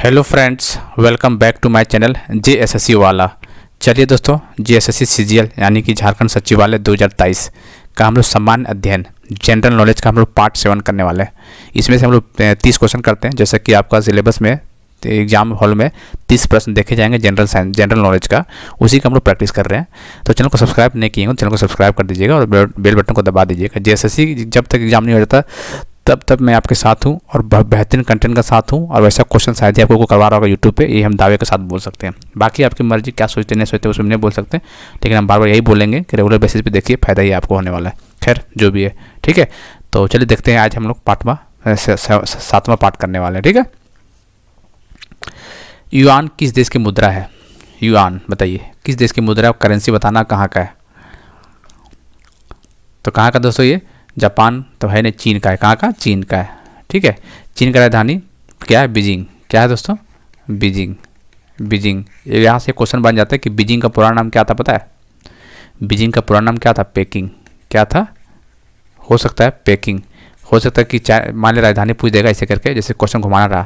Hello friends, welcome back to my channel JSSC वाला। चलिए दोस्तों, JSSC CGL यानी कि झारखंड सचिवालय 2023 का हम लोग सामान्य अध्ययन जनरल नॉलेज का हम लोग पार्ट 7 करने वाले हैं। इसमें से हम लोग 30 क्वेश्चन करते हैं। जैसे कि आपका सिलेबस में एग्जाम हॉल में 30 प्रश्न देखे जाएंगे जनरल नॉलेज का, उसी का हम लोग प्रैक्टिस कर रहे हैं। तो चैनल को सब्सक्राइब नहीं किए हो, चैनल को सब्सक्राइब कर दीजिएगा और बेल बटन को दबा दीजिएगा। JSSC जब तक एग्जाम नहीं हो जाता तब मैं आपके साथ हूँ और बेहतरीन कंटेंट का साथ हूँ। और वैसा क्वेश्चन शायद ही आपको करवा रहा होगा यूट्यूब पे, ये हम दावे के साथ बोल सकते हैं। बाकी आपकी मर्जी, क्या सोचते नहीं सोचते उसमें नहीं बोल सकते, लेकिन हम बार बार यही बोलेंगे कि रेगुलर बेसिस पे देखिए, फ़ायदा ही आपको होने वाला है। खैर जो भी है, ठीक है। तो चलिए देखते हैं, आज हम लोग पार्टवा 7वां पार्ट करने वाले हैं, ठीक है। युआन किस देश की मुद्रा है? युआन बताइए किस देश की मुद्रा है, करेंसी बताना कहाँ का है। तो कहाँ का दोस्तों? ये जापान तो है नहीं, चीन का है। कहाँ का? चीन का है, ठीक है। चीन का राजधानी क्या है? बीजिंग। क्या है दोस्तों? बीजिंग। बीजिंग। यहाँ से क्वेश्चन बन जाता है कि बीजिंग का पुराना नाम क्या था, पता है? बीजिंग का पुराना नाम क्या था? पेकिंग। क्या था? हो सकता है पेकिंग, हो सकता है कि मान ली राजधानी पूछ देगा ऐसे करके, जैसे क्वेश्चन घुमाना रहा,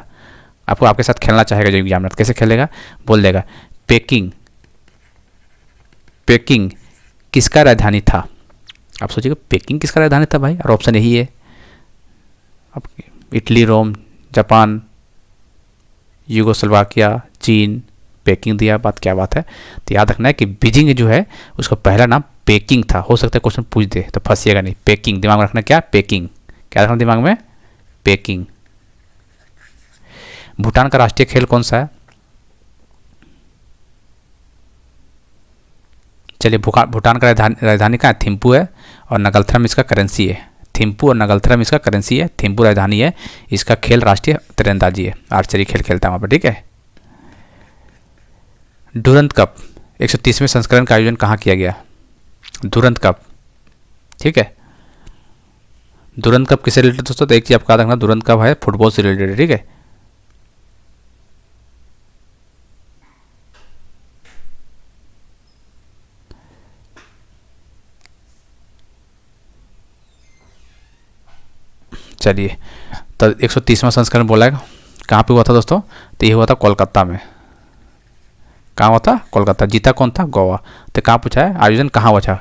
आपको आपके साथ खेलना चाहेगा जो एग्जामिनर, कैसे खेलेगा? बोल देगा पेकिंग। पेकिंग किसका राजधानी था? आप सोचिएगा पेकिंग किसका राजधानी था भाई, और ऑप्शन यही है। अब इटली, रोम, जापान, यूगोस्लोवाकिया, चीन, पेकिंग दिया। बात क्या बात है? तो याद रखना है कि बीजिंग जो है उसका पहला नाम पेकिंग था। हो सकता है क्वेश्चन पूछ दे तो फंसिएगा नहीं। पेकिंग दिमाग में रखना। क्या? पेकिंग। क्या रखना दिमाग में? पेकिंग। भूटान का राष्ट्रीय खेल कौन सा है? चलिए, भूटान का राजधानी कहाँ है? थिम्पू है, और नगलथरम इसका करेंसी है। थिम्पू और नगलथरम इसका करेंसी है, थिम्पू राजधानी है। इसका खेल राष्ट्रीय तीरंदाजी है, आर्चरी खेल खेलता है वहाँ पर, ठीक है। डुरंत कप 130वें संस्करण का आयोजन कहाँ किया गया? डुरंत कप, ठीक है। डुरंत कप किससे रिलेटेड दोस्तों? तो एक चीज़ आपको याद रखना, डुरंत कप है फुटबॉल से रिलेटेड है, ठीक है। चलिए, तो 130वां संस्करण बोला है, कहाँ पे हुआ था दोस्तों? तो ये हुआ था कोलकाता में। कहाँ हुआ था? कोलकाता। जीता कौन था? गोवा। तो कहाँ पूछा है आयोजन कहाँ हुआ था?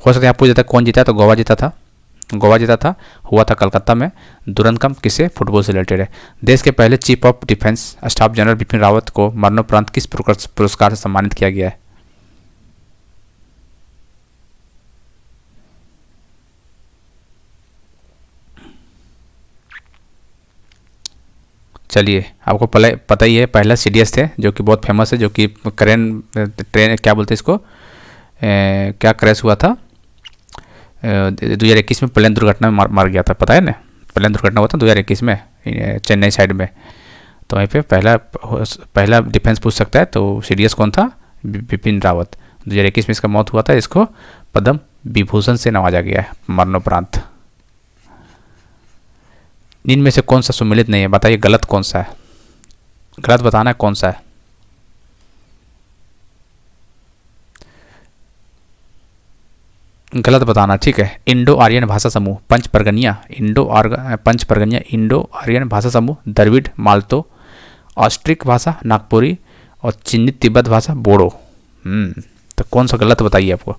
हो सकता है आप पूछ देता कौन जीता, तो गोवा जीता था। गोवा जीता था, हुआ था कलकत्ता में। दुरंत कप किससे? फुटबॉल से रिलेटेड है। देश के पहले chief of defence staff general Bipin Rawat को मरणोपरांत किस पुरस्कार से सम्मानित किया गया है? चलिए, आपको पता ही है, पहला CDS थे जो कि बहुत फेमस है, जो कि ट्रेन क्या बोलते हैं इसको, क्या क्रैश हुआ था 2021 में, प्लेन दुर्घटना में मार गया था, पता है ना? प्लेन दुर्घटना हुआ था 2021 में चेन्नई साइड में। तो वहीं पे पहला डिफेंस पूछ सकता है, तो CDS कौन था? बिपिन रावत। 2021 में इसका मौत हुआ था, इसको पद्म विभूषण से नवाजा गया है मरणोपरांत। इनमें से कौन सा सुमेलित नहीं है? बताइए गलत कौन सा है, गलत बताना है कौन सा है। गलत बताना, ठीक है। इंडो आर्यन भाषा समूह पंच परगनिया इंडो आर्यन भाषा समूह, द्रविड़, माल्तो, ऑस्ट्रिक भाषा नागपुरी, और चीनी तिब्बत भाषा बोडो। तो कौन सा गलत बताइए आपको?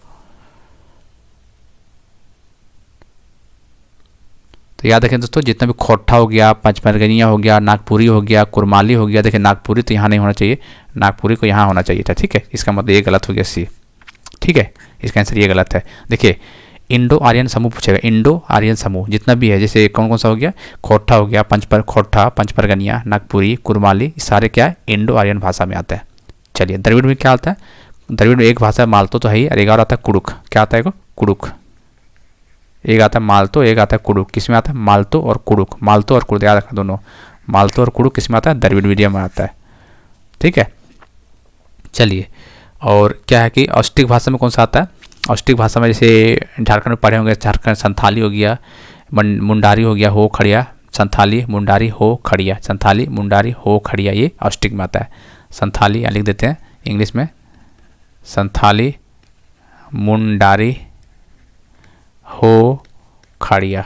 तो याद रखें दोस्तों, जितना भी खोट्ठा हो गया, पंचमरगनिया हो गया, नागपुरी हो गया, कुरमाली हो गया, देखिए नागपुरी तो यहाँ नहीं होना चाहिए, नागपुरी को यहाँ होना चाहिए था, ठीक है। इसका मतलब ये गलत हो गया सी, ठीक है। इसका आंसर ये गलत है। देखिए, इंडो आर्यन समूह पूछेगा, इंडो आर्यन समूह जितना भी है, जैसे कौन कौन सा हो गया, खोट्ठा हो गया, खोट्ठा, पंचपरगनिया, नागपुरी, कुरमाली, सारे क्या है? इंडो आर्यन भाषा में आता है। चलिए, द्रविड़ में क्या आता है? द्रविड़ में एक भाषा मालतो तो है ही, और एक और आता है कुड़ुक। क्या आता है? कुड़ुक। एक आता है मालतो, एक आता है कुड़ुक। किस में आता है? मालतो और कुड़ुक। मालतो और कुड़ुक याद रखना दोनों। मालतो और कुड़ुक किस में आता है? द्रविड़ मीडियम में आता है, ठीक है। चलिए, और क्या है कि ऑस्ट्रिक भाषा में कौन सा आता है? ऑस्ट्रिक भाषा में जैसे झारखंड में पढ़े होंगे, झारखंड संथाली हो गया, मुंडारी हो गया, हो खड़िया, संथाली मुंडारी हो खड़िया, संथाली मुंडारी हो खड़िया, ये ऑस्ट्रिक में आता है। संथाली लिख देते हैं इंग्लिश में, संथाली मुंडारी हो खड़िया,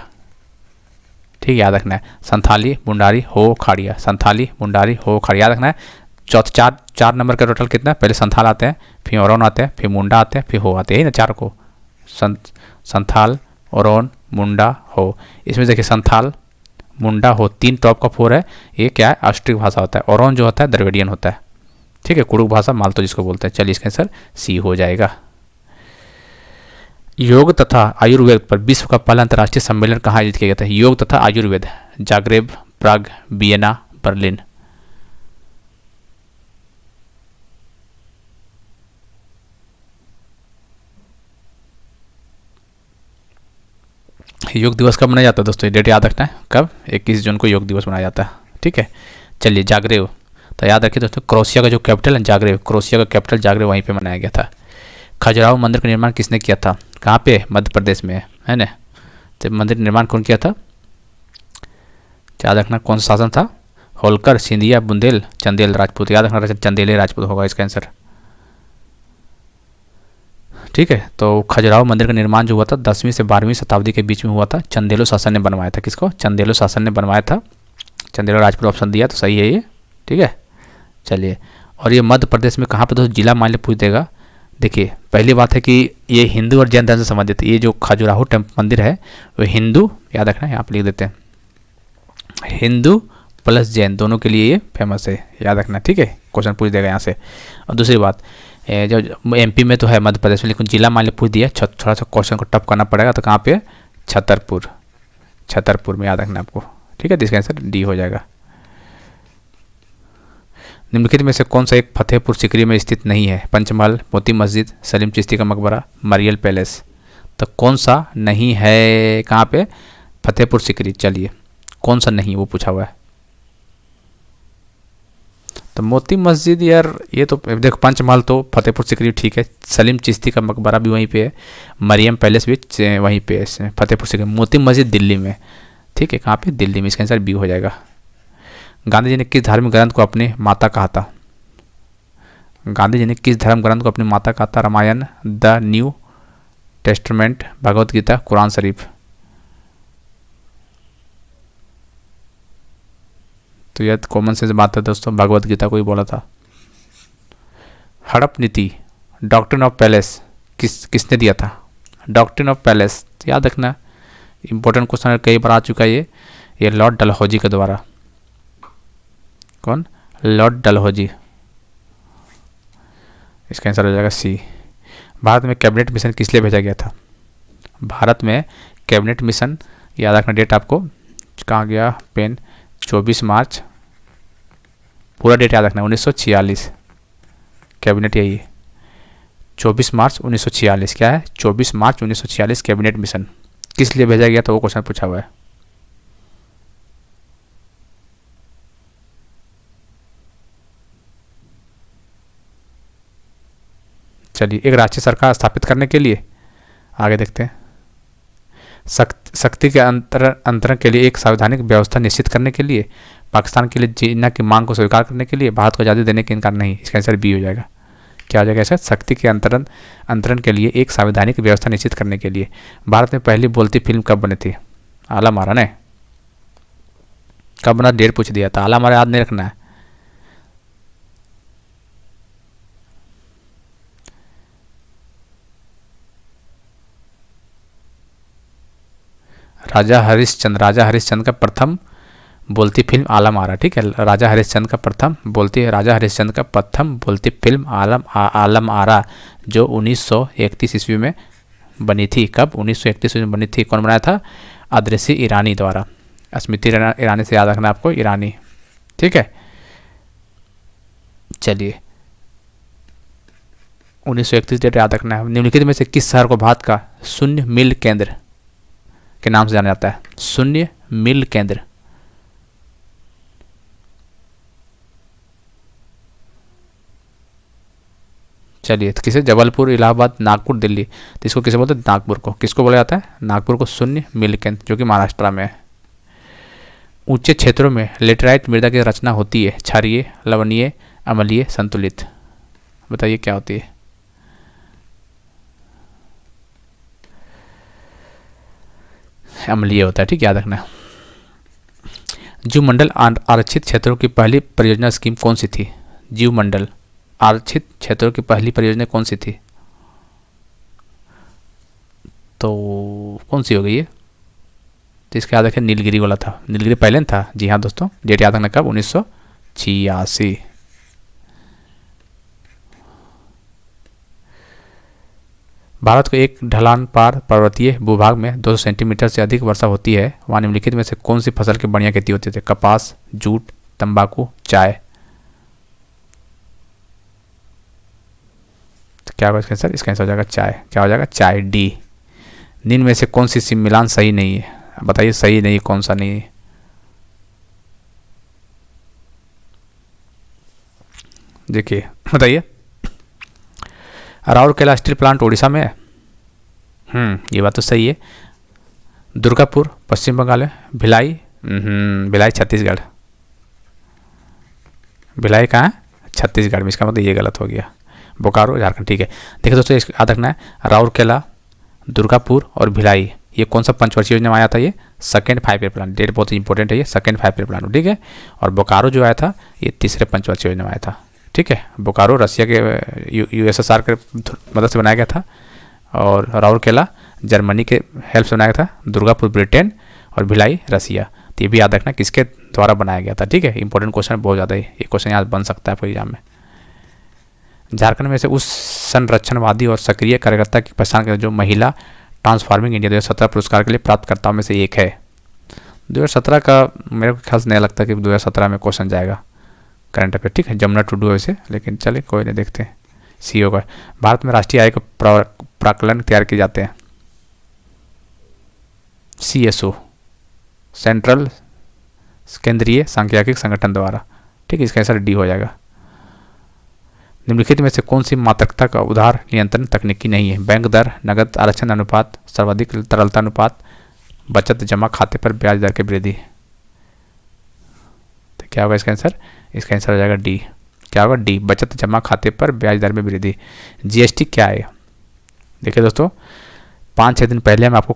ठीक है, याद रखना है। संथाली, मुंडारी, हो, खाड़िया, संथाली, मुंडारी, हो, खाड़िया, याद रखना है। चौथे चार नंबर का टोटल कितना है, पहले संथाल आते हैं, फिर ओरोन आते हैं, फिर मुंडा आते हैं, फिर हो आते हैं, यही ना चार को, संथाल, ओरोन, मुंडा, हो। इसमें देखिए संथाल, मुंडा, हो, 3 टॉप का 4 है। ये क्या है, ऑस्ट्रिक भाषा होता है। ओरोन जो होता है द्रविडियन होता है, ठीक है, कुड़ुक भाषा मालतो जिसको बोलते हैं। चलिए इसका आंसर सी हो जाएगा। योग तथा आयुर्वेद पर विश्व का पहला अंतर्राष्ट्रीय सम्मेलन कहाँ आयोजित किया गया था? योग तथा आयुर्वेद, जाग्रेब, प्राग, वियना, बर्लिन। योग दिवस कब मनाया जाता है दोस्तों? डेट याद रखना है, कब? 21 जून को योग दिवस मनाया जाता है, ठीक है। चलिए जाग्रेब, तो याद रखिए दोस्तों, क्रोएशिया का जो कैपिटल है जाग्रेब, क्रोएशिया का कैपिटल जाग्रेब, वहीं पे मनाया गया था। खजुराहो मंदिर का निर्माण किसने किया था? कहाँ पे? मध्य प्रदेश में है ना। तो मंदिर निर्माण कौन किया था? याद रखना कौन सा शासन था? होलकर, सिंधिया, बुंदेल, चंदेल राजपूत। याद रखना चंदेल राजपूत होगा इसका आंसर, ठीक है। तो खजुराहो मंदिर का निर्माण जो हुआ था 10वीं से 12वीं शताब्दी के बीच में हुआ था। चंदेलो शासन ने बनवाया था। किसको? चंदेलो शासन ने बनवाया था। चंदेलो राजपूत ऑप्शन दिया तो सही है ये, ठीक है। चलिए, और ये मध्य प्रदेश में कहाँ पर दोस्तों? जिला मान पूछ देगा। देखिए पहली बात है कि ये हिंदू और जैन धर्म से संबंधित है। ये जो खजुराहो मंदिर है वो हिंदू, याद रखना यहाँ पर लिख देते हैं, हिंदू प्लस जैन दोनों के लिए ये फेमस है, याद रखना, ठीक है। क्वेश्चन पूछ देगा यहाँ से। और दूसरी बात, जो एमपी में तो है मध्य प्रदेश में, लेकिन जिला मान पूछ दिया, थोड़ा सा क्वेश्चन को टफ करना पड़ेगा। तो कहाँ पे? छतरपुर, छतरपुर में, याद रखना आपको, ठीक है। तो इसका आंसर डी हो जाएगा। निम्नलिखित में से कौन सा एक फतेहपुर सीकरी में स्थित नहीं है? पंचमहल, मोती मस्जिद, सलीम चिश्ती का मकबरा, मरियल पैलेस। तो कौन सा नहीं है कहाँ पे? फतेहपुर सीकरी। चलिए कौन सा नहीं वो पूछा हुआ है। तो मोती मस्जिद यार, ये तो देखो, पंचमहल तो फतेहपुर सीकरी ठीक है, सलीम चिश्ती का मकबरा भी वहीं पे है, मरियम पैलेस भी वहीं पे है फतेहपुर सीकरी। मोती मस्जिद दिल्ली में, ठीक है। कहाँ पे? दिल्ली में। इसका आंसर बी हो जाएगा। गांधी जी ने किस धार्मिक ग्रंथ को अपनी माता कहा था? गांधी जी ने किस धर्म ग्रंथ को अपनी माता कहा था? Ramayan, the new testament, Bhagavad Gita, Quran शरीफ। तो यह कॉमन सेंस बात है दोस्तों, भगवत गीता को ही बोला था। हड़प नीति, डॉक्ट्रिन ऑफ पैलेस, किसने दिया था? डॉक्ट्रिन ऑफ पैलेस, याद रखना, इंपॉर्टेंट क्वेश्चन कई बार आ चुका है ये लॉर्ड डलहौजी के द्वारा। कौन? लॉर्ड डलहौजी। इसका आंसर हो जाएगा सी। भारत में कैबिनेट मिशन किस लिए भेजा गया था? भारत में कैबिनेट मिशन, याद रखना, डेट आपको कहाँ गया पेन, 24 मार्च, पूरा डेट याद रखना, 1946। कैबिनेट यही है, 24 मार्च 1946। क्या है? 24 मार्च 1946 कैबिनेट मिशन किस लिए भेजा गया था, वो क्वेश्चन पूछा हुआ है। चलिए, एक राष्ट्रीय सरकार स्थापित करने के लिए, आगे देखते हैं। शक्ति के अंतरण के लिए एक संवैधानिक व्यवस्था निश्चित करने के लिए, पाकिस्तान के लिए जिन्ना की मांग को स्वीकार करने के लिए, भारत को आज़ादी देने के इनकार नहीं। इसका आंसर बी हो जाएगा। क्या हो जाएगा ऐसा? शक्ति के अंतरण के लिए एक संवैधानिक व्यवस्था निश्चित करने के लिए। भारत में पहली बोलती फिल्म कब बनी थी? आला मारा ने कब बना? डेट पूछ दिया था, आला मारा याद नहीं रखना है। राजा हरिश्चंद्र का प्रथम बोलती फिल्म आलम आरा, ठीक है। राजा हरिश्चंद्र का प्रथम बोलती फिल्म आलम आरा, जो 1931 ईस्वी में बनी थी। कब? 1931 ईस्वी में बनी थी। कौन बनाया था? अदृश्य ईरानी द्वारा। स्मृति ईरानी से याद रखना आपको, ईरानी, ठीक है। चलिए, 1931 डेट याद रखना है। निम्नलिखित में से किस शहर को भारत का शून्य मिल केंद्र के नाम से जाना जाता है? शून्य मिल केंद्र। चलिए, तो किसे? जबलपुर, इलाहाबाद, नागपुर, दिल्ली। तो इसको किसे बोलते हैं? नागपुर को। किसको बोला जाता है? नागपुर को शून्य मिल केंद्र, जो कि महाराष्ट्र में है। ऊंचे क्षेत्रों में लेटेराइट मृदा की रचना होती है, क्षारीय, लवणीय, अम्लीय, संतुलित। बताइए क्या होती है? अम्लीय होता है, ठीक, याद रखना। जीवमंडल आरक्षित क्षेत्रों की पहली परियोजना स्कीम कौन सी थी? जीवमंडल आरक्षित क्षेत्रों की पहली परियोजना कौन सी थी? तो कौन सी हो गई ये? तो इसका याद रखें, नीलगिरी वाला था। नीलगिरी पहले न था। जी हाँ दोस्तों, डेट याद रखना कब, 1986। भारत को एक ढलान पार पर्वतीय भूभाग में 200 सेंटीमीटर से अधिक वर्षा होती है, वहाँ निम्नलिखित में से कौन सी फसल की बढ़िया खेती होती है? कपास, जूट, तंबाकू, चाय। तो क्या होगा इसका आंसर? इसका आंसर हो जाएगा चाय। क्या हो जाएगा? चाय, डी। निम्न में से कौन सी मिलान सही नहीं है? बताइए सही नहीं, कौन सा नहीं है? देखिए बताइए। राउरकेला स्टील प्लांट उड़ीसा में है। ये बात तो सही है। दुर्गापुर पश्चिम बंगाल है। भिलाई, भिलाई छत्तीसगढ़। भिलाई कहाँ है? छत्तीसगढ़ में। इसका मतलब ये गलत हो गया। बोकारो झारखंड। ठीक है, देखिए दोस्तों, इसको याद रखना है, राउरकेला, दुर्गापुर और भिलाई, ये कौन सा पंचवर्षीय योजना में आया था? ये सेकेंड 5 ईयर प्लान। डेट बहुत इंपॉर्टेंट है, ये सेकेंड 5 ईयर प्लान। ठीक है, और बोकारो जो आया था ये तीसरे पंचवर्षीय योजना में आया था। ठीक है, बोकारो रसिया के यूएसएसआर के मदद से बनाया गया था, और राउरकेला जर्मनी के हेल्प से बनाया गया था, दुर्गापुर ब्रिटेन और भिलाई रसिया। तो ये भी याद रखना किसके द्वारा बनाया गया था। ठीक है, इंपॉर्टेंट क्वेश्चन बहुत ज़्यादा है, ये क्वेश्चन याद बन सकता है आपको एग्जाम में। झारखंड में से उस संरक्षणवादी और सक्रिय कार्यकर्ता की पहचान कर जो महिला ट्रांसफॉर्मिंग इंडिया 2017 पुरस्कार के लिए प्राप्तकर्ताओं में से एक है। 2017 का मेरे को ख्याल से नहीं लगता कि 2017 में क्वेश्चन जाएगा करंट अफेयर। ठीक है, जमुना टुडू है वैसे, लेकिन चलिए कोई नहीं, देखते हैं। सीईओ का भारत में राष्ट्रीय आय के प्राक्कलन तैयार किए जाते हैं। सीएसओ, सेंट्रल केंद्रीय सांख्यिकी संगठन द्वारा। ठीक है, इसका आंसर डी हो जाएगा। निम्नलिखित में से कौन सी मात्रकता का उधार नियंत्रण तकनीकी नहीं है? बैंक दर, नगद आरक्षण अनुपात, सर्वाधिक तरलता अनुपात, बचत जमा खाते पर ब्याज दर की वृद्धि। तो क्या होगा इसका आंसर? इसका आंसर हो जाएगा डी। क्या होगा? डी, बचत जमा खाते पर ब्याज दर में वृद्धि। जीएसटी क्या है? देखिए दोस्तों, 5-6 दिन पहले हम आपको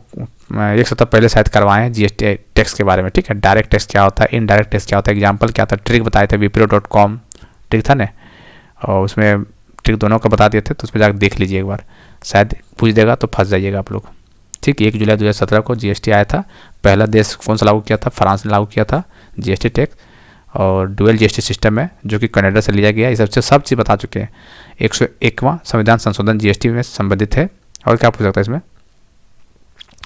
1 सप्ताह पहले शायद करवाए हैं जीएसटी टैक्स के बारे में। ठीक है, डायरेक्ट टैक्स क्या होता है, इनडायरेक्ट टैक्स क्या होता है, एग्जाम्पल क्या था, ट्रिक बताए थे, wipro.com ट्रिक था ना, और उसमें ट्रिक दोनों का बता दिए थे, तो उसमें जाकर देख लीजिए एक बार, शायद पूछ देगा तो फंस जाइएगा आप लोग। ठीक, 1 जुलाई 2017 को जीएसटी आया था। पहला देश कौन सा लागू किया था? फ्रांस ने लागू किया था जीएसटी टैक्स, और डुअल जीएसटी सिस्टम है जो कि कनाडा से लिया गया। इस सबसे सब चीज़ बता चुके हैं। 101वां संविधान संशोधन जीएसटी में संबंधित है। और क्या पूछ सकता है इसमें?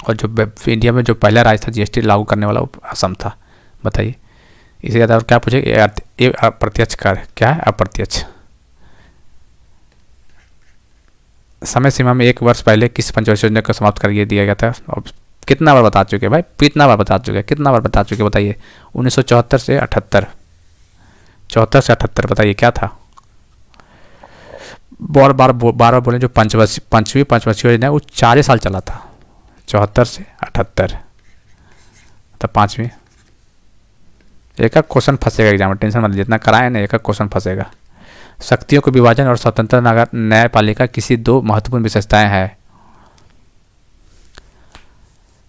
और जो इंडिया में जो पहला राज्य था जीएसटी लागू करने वाला, वो असम था। बताइए इससे ज़्यादा और क्या पूछेगा? ये अप्रत्यक्ष कर क्या है? अप्रत्यक्ष। समय सीमा में 1 वर्ष पहले किस पंचवर्षीय योजना को समाप्त कर दिया गया था? और कितना बार बता चुके भाई? कितना बार बता चुके? कितना बार बता चुके बताइए? 1974 से 78, 74 से 78 बताइए क्या था? बार बार बोले जो पंचवीं पंचवर्षीय योजना है वो 4 साल चला था, 74 से 78, तब 5वीं। एक क्वेश्चन फंसेगा एग्जाम में, टेंशन मत, जितना कराए ना एक क्वेश्चन फंसेगा। शक्तियों को विभाजन और स्वतंत्र न्यायपालिका किसी 2 महत्वपूर्ण विशेषताएं हैं।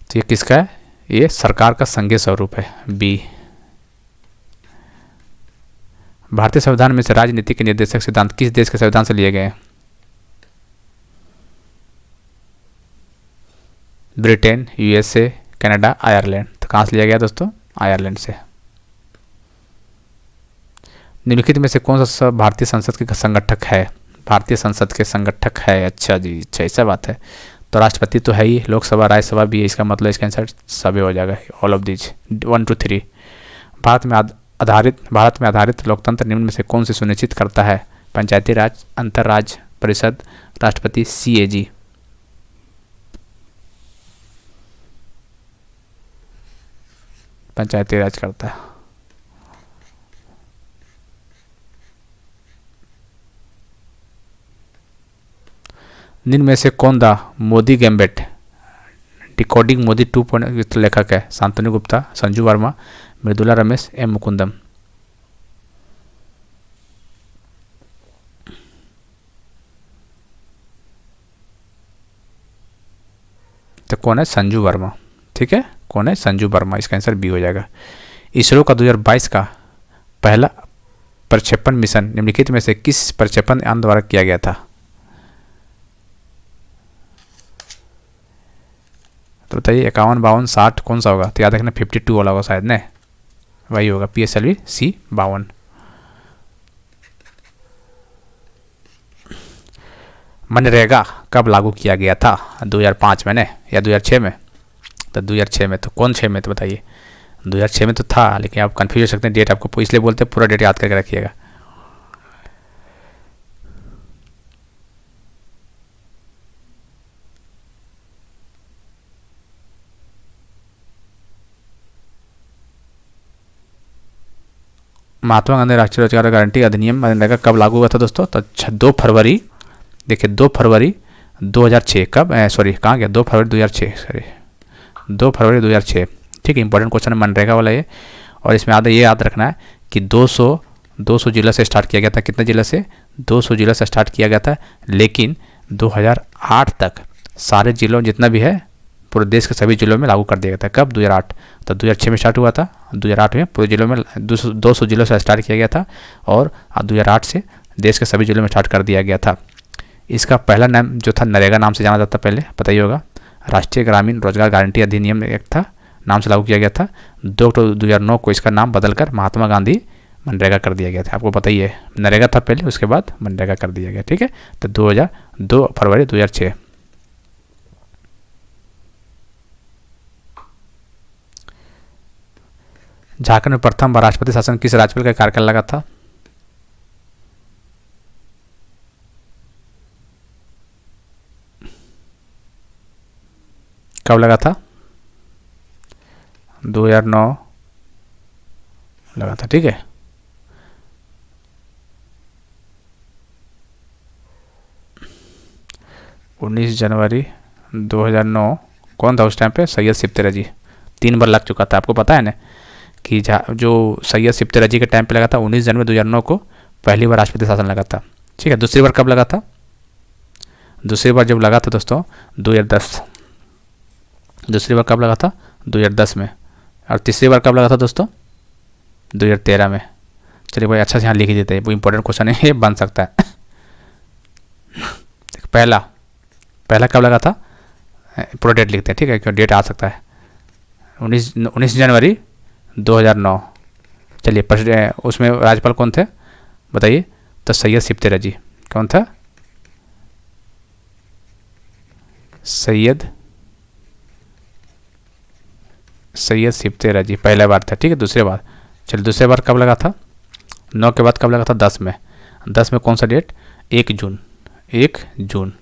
तो ये किसका है? ये सरकार का संघीय स्वरूप है, बी। भारतीय संविधान में से राजनीति के निर्देशक सिद्धांत किस देश के संविधान से लिए गए हैं? Britain, USA, Canada, Ireland. तो कहाँ से लिया गया दोस्तों? आयरलैंड से। निम्नलिखित में से कौन सा भारतीय संसद के संगठक है? भारतीय संसद के संगठक है। अच्छा जी, अच्छा ऐसा बात है। तो राष्ट्रपति तो है ही, लोकसभा राज्यसभा भी है, इसका मतलब इसका आंसर सभी हो जाएगा, ऑल ऑफ दीज 1 2 3। भारत में आधारित लोकतंत्र निम्न में से कौन से सुनिश्चित करता है? पंचायती राज, अंतर्राज्य परिषद, राष्ट्रपति, सीएजी। पंचायती राज करता है। निम्न में से कौन the Modi gambit decoding Modi 2.0 लेखक है? शांतनु गुप्ता, संजू वर्मा, मृदुला रमेश, एम मुकुंदम। तो कौन है? संजू वर्मा। ठीक है, कौन है? संजू वर्मा। इसका आंसर बी हो जाएगा। इसरो का 2022 का पहला प्रक्षेपण मिशन निम्नलिखित में से किस प्रक्षेपण यान द्वारा किया गया था? तो बताइए 51, 52, 60 कौन सा होगा? तो याद रखना 52 वाला होगा शायद, नहीं वही होगा, PSLV C-52। मनरेगा कब लागू किया गया था? 2005 में ने या 2006 में? तो 2006 में। तो कौन 6 में? तो बताइए। 2006 में तो था, लेकिन आप कंफ्यूज हो सकते हैं, डेट आपको इसलिए बोलते हैं पूरा डेट याद करके रखिएगा। महात्मा गांधी राष्ट्रीय रोजगार गारंटी अधिनियम मनरेगा कब लागू हुआ था दोस्तों? तो 2 फरवरी, देखिए 2 फरवरी 2006। कब? सॉरी कहाँ गया, 2 फरवरी 2006, सॉरी 2 फरवरी 2006। ठीक है, इंपॉर्टेंट क्वेश्चन है मनरेगा वाला ये। और इसमें ये याद रखना है कि 200 जिला से स्टार्ट किया गया था। कितने जिला से? 200 जिला से स्टार्ट किया गया था, लेकिन 2008 तक सारे जिलों जितना भी है पूरे देश के सभी जिलों में लागू कर दिया गया था। कब? 2008। तो 2006 में स्टार्ट हुआ था, 2008 में पूरे जिलों में 200 जिलों से स्टार्ट किया गया था, और 2008 से देश के सभी जिलों में स्टार्ट कर दिया गया था। इसका पहला नाम जो था नरेगा नाम से जाना जाता, पहले पता ही होगा, राष्ट्रीय ग्रामीण रोजगार गारंटी अधिनियम एक था, नाम से लागू किया गया था। 2 अक्टूबर 2009 को इसका नाम बदलकर महात्मा गांधी मनरेगा कर दिया गया था। आपको पता ही है, नरेगा था पहले, उसके बाद मनरेगा कर दिया गया। ठीक है, तो 2 फरवरी 2006। झारखंड में प्रथम बार राष्ट्रपति शासन किस राज्यपाल का कार्यकाल लगा था? कब लगा था? 2009 लगा था। ठीक है, उन्नीस जनवरी 2009। कौन था उस टाइम पे? सैयद सिप्ते रजी। 3 बार लग चुका था, आपको पता है ना कि जो सैयद सिप्ते रजी के टाइम पे लगा था 19 जनवरी 2009 को पहली बार राष्ट्रपति शासन लगा था। ठीक है, दूसरी बार कब लगा था? दूसरी बार जब लगा था दोस्तों 2010। दूसरी बार कब लगा था? 2010 में। और तीसरी बार कब लगा था दोस्तों? 2013 में। चलिए भाई, अच्छा से यहाँ लिख ही देते हैं, वो इंपॉर्टेंट क्वेश्चन है, ये बन सकता है। पहला कब लगा था? पूरा डेट लिखते हैं, ठीक है, क्यों डेट आ सकता है। 19 जनवरी 2009। चलिए, उसमें राज्यपाल कौन थे बताइए? तो सैयद सिप्ते रजी। कौन था? सैयद सिप्ते रजी पहला बार था। ठीक है, दूसरी बार। चलिए, दूसरी बार कब लगा था? 9 के बाद कब लगा था? 10 में। 10 में कौन सा डेट? 1 जून। 1 जून।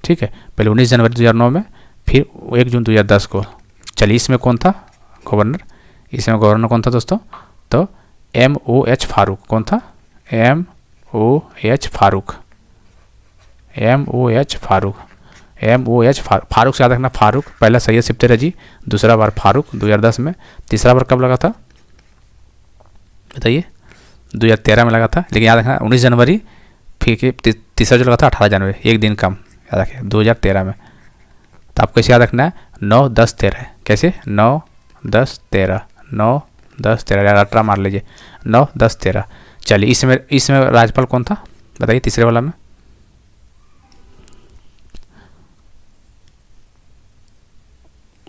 ठीक है, पहले 19 जनवरी 2009 में, फिर 1 जून 2010 को। चलिए, इसमें कौन था गवर्नर? इसमें गवर्नर कौन था दोस्तों? तो MOH फारूक। कौन था? MOH फारूक। फारूक से याद रखना, फारूक। पहला सैयद सिप्ते रजी, दूसरा बार फारूक 2010 में। तीसरा बार कब लगा था बताइए? 2013 में लगा था, लेकिन याद रखना 19 जनवरी, फिर तीसरा जो लगा था 18 जनवरी, एक दिन कम, याद रखिए 2013 में। तो आपको इसे याद रखना है 9, 10, 13। कैसे? 9, 10, 13, 9, 10, 13, 18 मार लीजिए, 9, 10, 13। चलिए, इसमें राज्यपाल कौन था बताइए? तीसरे वाला में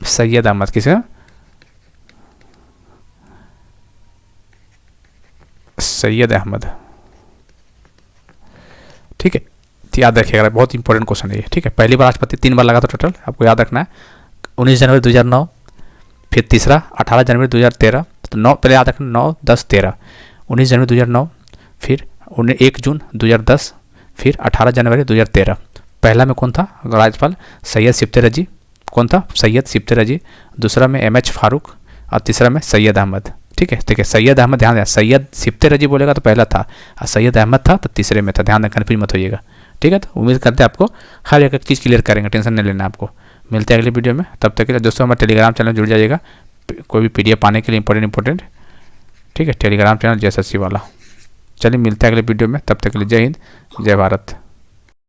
सैयद अहमद। किसका? सैयद अहमद। ठीक है, याद रखिएगा, बहुत इंपॉर्टेंट क्वेश्चन है ये। ठीक है, पहली बार राष्ट्रपति 3 बार लगा था टोटल, आपको याद रखना है। 19 जनवरी 2009, फिर तीसरा 18 जनवरी 2013। तो 9 पहले याद रखना, 9, 10, 13। 19 जनवरी 2009, फिर 1 जून 2010, फिर 18 जनवरी 2013। पहला में कौन था राज्यपाल? सैयद सिप्ते रजी। कौन था? सैयद सिप्ते रजी। दूसरा में MH फारूक, और तीसरा में सैयद अहमद। ठीक है, ठीक है, सैयद अहमद। ध्यान दें, सैयद सिप्ते रजी बोलेगा तो पहला था, और सैयद अहमद था तो तीसरे में था। ध्यान दें, कन्फ्यूज मत होइएगा। ठीक है, तो उम्मीद करते हैं आपको हर एक चीज़ क्लियर करेंगे, टेंशन नहीं लेना आपको। मिलते हैं अगले वीडियो में, तब तक के लिए दोस्तों हमारे टेलीग्राम चैनल जुड़ जाइएगा, कोई भी PDF पाने के लिए इंपॉर्टेंट। ठीक है, टेलीग्राम चैनल JSSC वाला। चलिए, मिलते हैं अगले वीडियो में, तब तक के लिए जय हिंद, जय भारत।